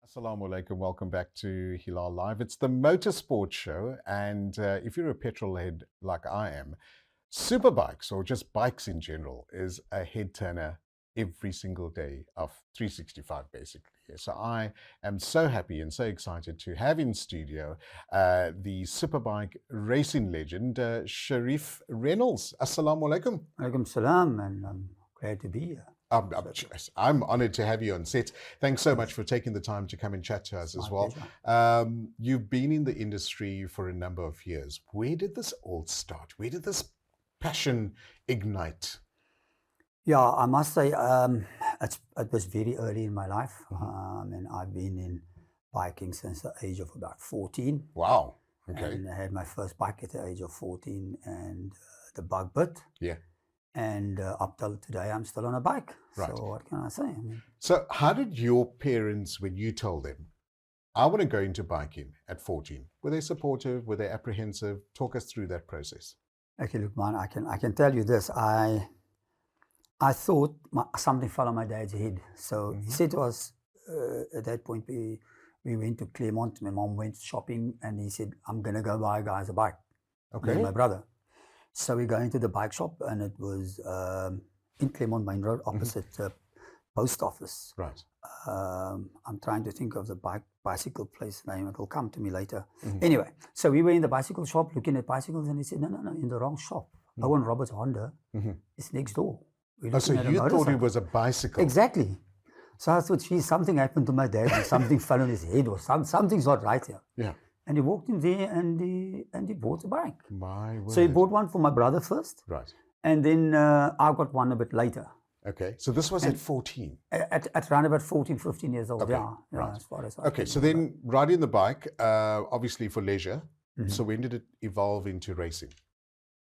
Assalamu alaikum. Welcome back to Hilaal Live. It's the motorsport show, and if you're a petrol head like I am, superbikes or just bikes in general is a head turner every single day of 365 basically. So I am so happy and so excited to have in studio the superbike racing legend, Sharief Reynolds. Assalamu alaikum. Alaikum salam, and I'm glad to be here. I'm honored to have you on set. Thanks so much for taking the time to come and chat to us as well. You've been in the industry for a number of years. Where did this all start? Where did this passion ignite? Yeah, I must say it was very early in my life. And I've been in biking since the age of about 14. Wow. Okay. And I had my first bike at the age of 14 and the bug bit. Yeah. And up till today, I'm still on a bike. Right. So what can I say? So how did your parents, when you told them, I want to go into biking at 14, were they supportive? Were they apprehensive? Talk us through that process. Okay, look, man, I can tell you this. I thought something fell on my dad's head. So he said to us, at that point, we went to Claremont. My mom went shopping and he said, I'm going to go buy guys a bike. Okay. Me and my brother. So we go into the bike shop and it was in Claremont Main Road opposite the post office. Right. I'm trying to think of the bicycle place name. It will come to me later. Anyway, so we were in the bicycle shop looking at bicycles and he said, no, in the wrong shop. Owen Roberts Honda is next door. Oh, so you thought it was a bicycle? Exactly. So I thought, geez, something happened to my dad and something fell on his head or something's not right here. Yeah. And he walked in there and he bought a bike. My word. So he bought one for my brother first. Right. And then I got one a bit later. Okay. So this was at 14? At around about 14, 15 years old. Okay. Yeah. Right. As far as okay. So then riding the bike, obviously for leisure. So when did it evolve into racing?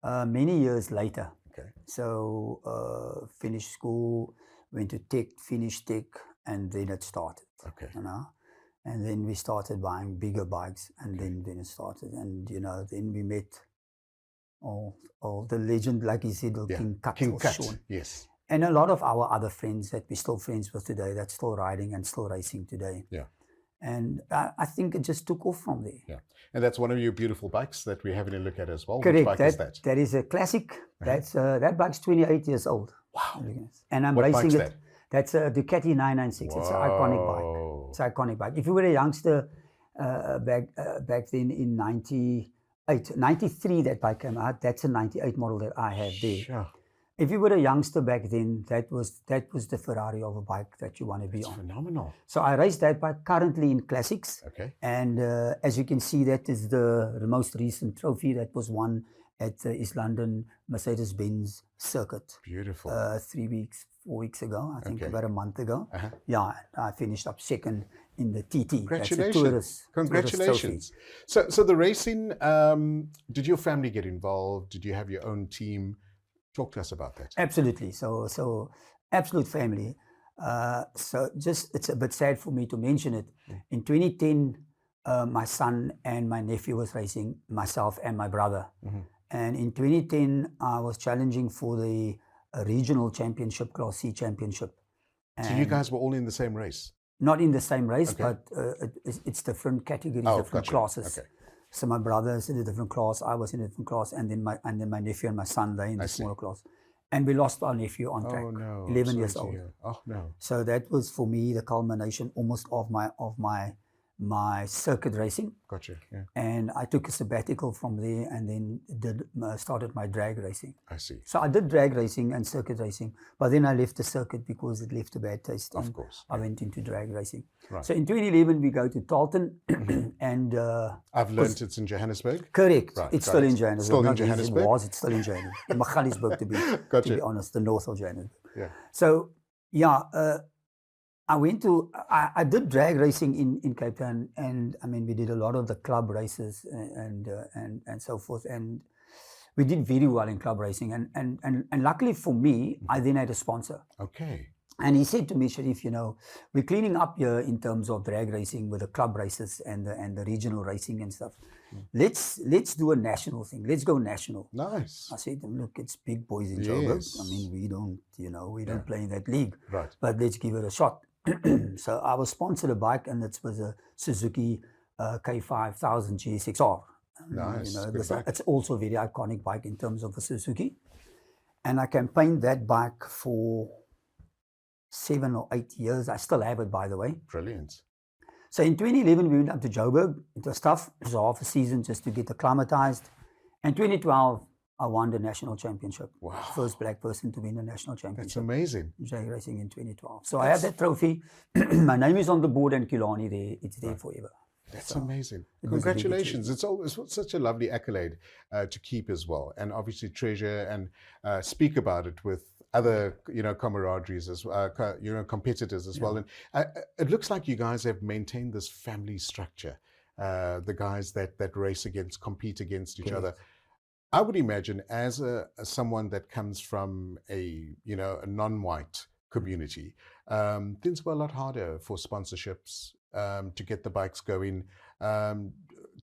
Many years later. Okay. So finished school, went to tech, finished tech, and then it started. Okay. You know. And then we started buying bigger bikes, and then it started. And, you know, then we met all the legend, like you said, King Cut. Sean. Yes. And a lot of our other friends that we're still friends with today, that's still riding and still racing today. Yeah. And I think it just took off from there. Yeah. And that's one of your beautiful bikes that we're having a look at as well. Correct. Which bike is that? That is a classic. That bike's 28 years old. Wow. And I'm what racing bike's it. That? That's a Ducati 996. Whoa. It's an iconic bike. It's an iconic bike. If you were a youngster back then in 93, that bike came out. That's a 98 model that I have there. Sure. If you were a youngster back then, that was the Ferrari of a bike that you want to be on. Phenomenal. So I race that bike currently in classics. Okay. And as you can see, that is the most recent trophy that was won at the East London Mercedes-Benz circuit. Beautiful. 4 weeks ago, I think Okay. about a month ago. Yeah, I finished up second in the TT. Congratulations. Congratulations. So the racing, did your family get involved? Did you have your own team? Talk to us about that. Absolutely. So absolute family. So it's a bit sad for me to mention it. In 2010, my son and my nephew was racing, myself and my brother. And in 2010, I was challenging for the regional championship, Class C championship. And so you guys were all in the same race? Not in the same race, but it's different categories, different classes. Okay. So my brother is in a different class, I was in a different class, and then my nephew and my son, they're in the smaller class. And we lost our nephew on track, 11 years old. Oh no! So that was for me the culmination almost of my circuit racing. Gotcha. Yeah. And I took a sabbatical from there and then started my drag racing. I see. So I did drag racing and circuit racing, but then I left the circuit because it left a bad taste. Of course. I went into drag racing. Right. So in 2011 we go to Talton and I've learned it's in Johannesburg. Correct. Right, it's still in Johannesburg. Still in Johannesburg. It's still in Johannesburg. In Magaliesburg to be honest, the north of Johannesburg. Yeah. So yeah, I did drag racing in Cape Town, and I mean we did a lot of the club races and so forth, and we did very well in club racing, and luckily for me, I then had a sponsor. Okay. And he said to me, Sharief, you know, we're cleaning up here in terms of drag racing with the club races and the regional racing and stuff. Let's do a national thing. Let's go national. Nice. I said to him, look, it's big boys in Joburg. I mean, we don't play in that league. Right. But let's give it a shot. So I was sponsored a bike, and it was a Suzuki K5000 GSXR. Nice, good bike. It's also a very iconic bike in terms of a Suzuki. And I campaigned that bike for 7 or 8 years. I still have it, by the way. Brilliant. So in 2011, we went up to Joburg. It was tough. It was half a season just to get acclimatized. And 2012, I won the national championship. Wow. First black person to win the national That's championship. amazing. J Racing in 2012. So I have that trophy. My name is on the board, and Kilani there. It's there forever. That's So amazing. it was a big Congratulations. It's always such a lovely accolade to keep as well. And obviously treasure and speak about it with other, camaraderies as well, competitors as well. And it looks like you guys have maintained this family structure. The guys that race against, compete against each other. I would imagine as someone that comes from a non-white community, things were a lot harder for sponsorships to get the bikes going.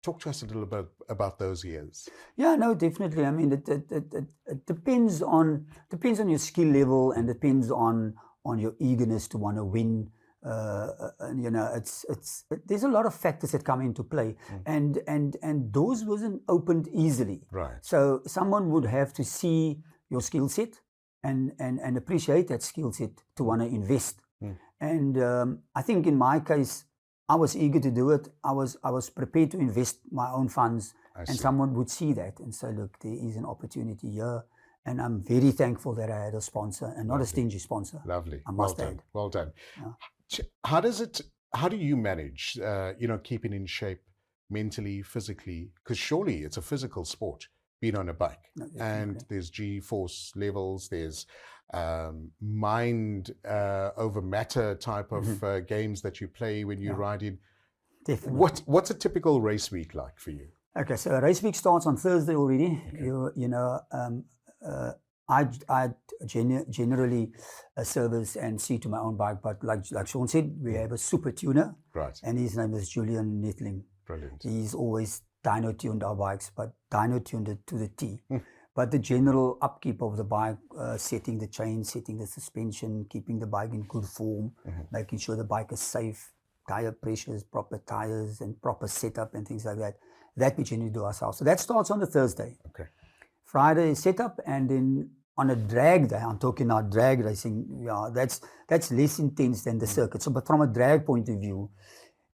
Talk to us a little bit about those years. Yeah, no, definitely. I mean, it depends on your skill level, and depends on your eagerness to want to win. There's a lot of factors that come into play, and doors wasn't opened easily. Right. So someone would have to see your skill set and appreciate that skill set to want to invest. And I think in my case, I was eager to do it. I was prepared to invest my own funds, and someone would see that and say, look, there is an opportunity here. And I'm very thankful that I had a sponsor, and not a stingy sponsor. Lovely. I must add. Well done. Yeah. How do you manage, keeping in shape mentally, physically? Because surely it's a physical sport, being on a bike. No, And there's G-force levels, there's mind over matter type of games that you play when you're riding. Definitely. What's a typical race week like for you? Okay, so a race week starts on Thursday already. I generally service and see to my own bike, but like Sean said, we have a super tuner, Right. and his name is Julian Nettling. Brilliant. He's always dyno tuned our bikes, but dyno tuned it to the T. But the general upkeep of the bike, setting the chain, setting the suspension, keeping the bike in good form, making sure the bike is safe, tire pressures, proper tires, and proper setup and things like that. That we generally do ourselves. So that starts on the Thursday. Okay. Friday is setup, and then on a drag day, I'm talking now drag racing, that's less intense than the circuit. So, but from a drag point of view,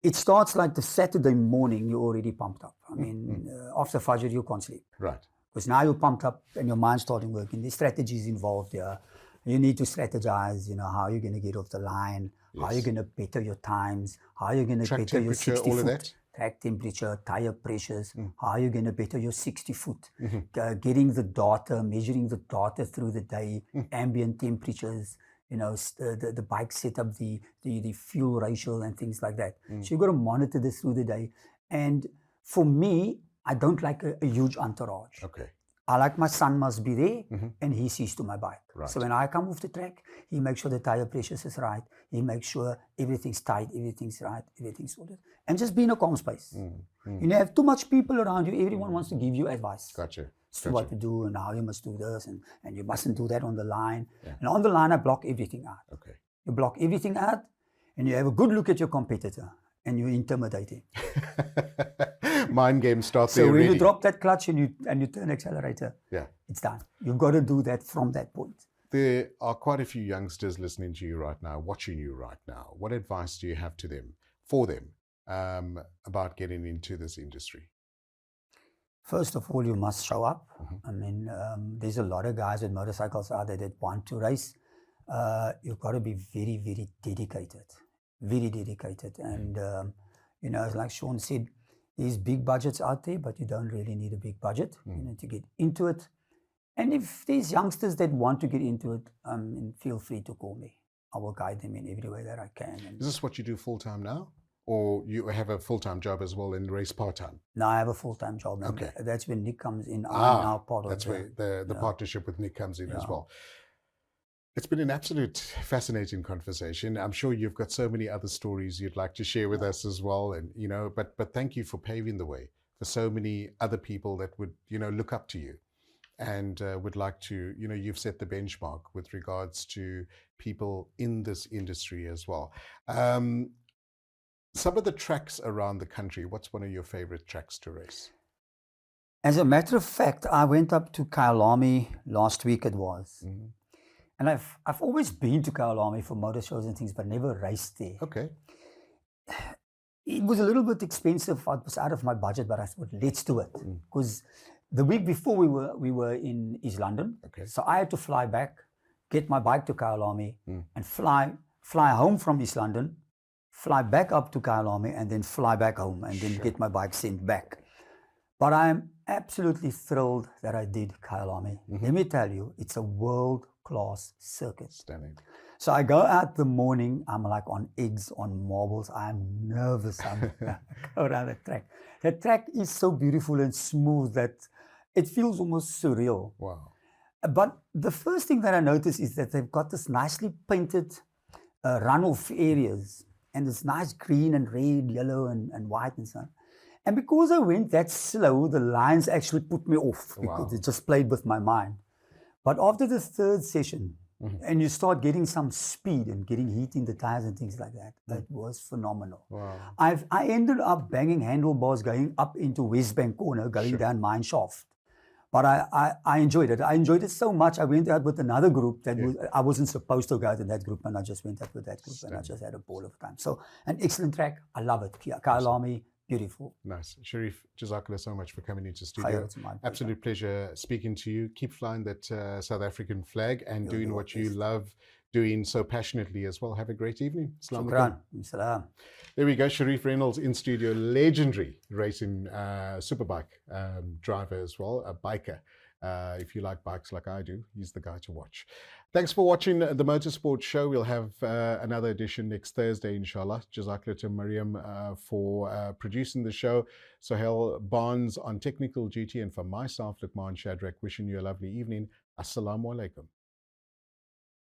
it starts like the Saturday morning, you're already pumped up. I mean, after Fajr, you can't sleep. Right. Because now you're pumped up and your mind's starting working. There's strategies involved here. You need to strategize, how you're going to get off the line, how you're going to better your times, how you're going to Track better your 60 all of foot. that? Track temperature, tire pressures, how are you going to better your 60 foot, getting the data, measuring the data through the day, ambient temperatures, the bike setup, the fuel ratio and things like that. So you've got to monitor this through the day. And for me, I don't like a huge entourage. Okay. I like my son must be there, and he sees to my bike. Right. So when I come off the track, he makes sure the tire pressures is right. He makes sure everything's tight, everything's right, everything's sorted. And just be in a calm space. You have too much people around you. Everyone wants to give you advice. Gotcha. So what to do and how you must do this and you mustn't do that on the line. And on the line, I block everything out. Okay. You block everything out, and you have a good look at your competitor, and you intimidate him. Mind game starts So there when already. you drop that clutch and you turn accelerator, it's done. You've got to do that from that point. There are quite a few youngsters listening to you right now, watching you right now. What advice do you have for them, about getting into this industry? First of all, you must show up. I mean, there's a lot of guys with motorcycles out there that want to race. You've got to be very, very dedicated. Very dedicated. And, like Sean said, there's big budgets out there, but you don't really need a big budget to get into it. And if there's youngsters that want to get into it, feel free to call me. I will guide them in every way that I can. And Is this what you do full-time now? Or you have a full-time job as well and race part-time? now I have a full-time job. And Okay. that's when Nick comes in. I'm now part of That's where the partnership with Nick comes in as Yeah. well. It's been an absolute fascinating conversation. I'm sure you've got so many other stories you'd like to share with us as well. And, but thank you for paving the way for so many other people that would, look up to you. and would like to, you've set the benchmark with regards to people in this industry as well. Some of the tracks around the country, what's one of your favorite tracks to race? As a matter of fact, I went up to Kyalami last week. It was, and I've always been to Kyalami for motor shows and things, but never raced there. Okay. It was a little bit expensive. It was out of my budget, but I thought, let's do it. Because the week before we were in East London. Okay. So I had to fly back, get my bike to Kyalami, and fly home from East London, fly back up to Kyalami, and then fly back home, and then get my bike sent back. But I'm absolutely thrilled that I did Kyalami. Let me tell you, it's a world-class circuit. Stunning. So I go out the morning, I'm like on eggs, on marbles. I'm nervous. I'm around the track. The track is so beautiful and smooth that it feels almost surreal. Wow. But the first thing that I noticed is that they've got this nicely painted runoff areas, and it's nice green and red, yellow and white and so on. And because I went that slow, the lines actually put me off because it just played with my mind. But after the third session, and you start getting some speed and getting heat in the tires and things like that, that was phenomenal. Wow. I ended up banging handlebars going up into West Bank Corner, going down Mine Shaft. But I enjoyed it. I enjoyed it so much. I went out with another group that I wasn't supposed to go out in that group, and I just went out with that group, and I just had a ball of time. So an excellent track. I love it. Kyalami, beautiful. Nice. Sharief, Jazakallah so much for coming into studio. Absolute pleasure speaking to you. Keep flying that South African flag and doing what you love doing so passionately as well. Have a great evening. Shukran. Salam. There we go. Sharief Reynolds in studio, legendary racing superbike driver as well, a biker. If you like bikes like I do, he's the guy to watch. Thanks for watching the Motorsport Show. We'll have another edition next Thursday, inshallah. Jazakallah to Mariam for producing the show. Sohail Barnes on technical duty. And for myself, Luqman Shadrack, wishing you a lovely evening. Assalamu alaikum.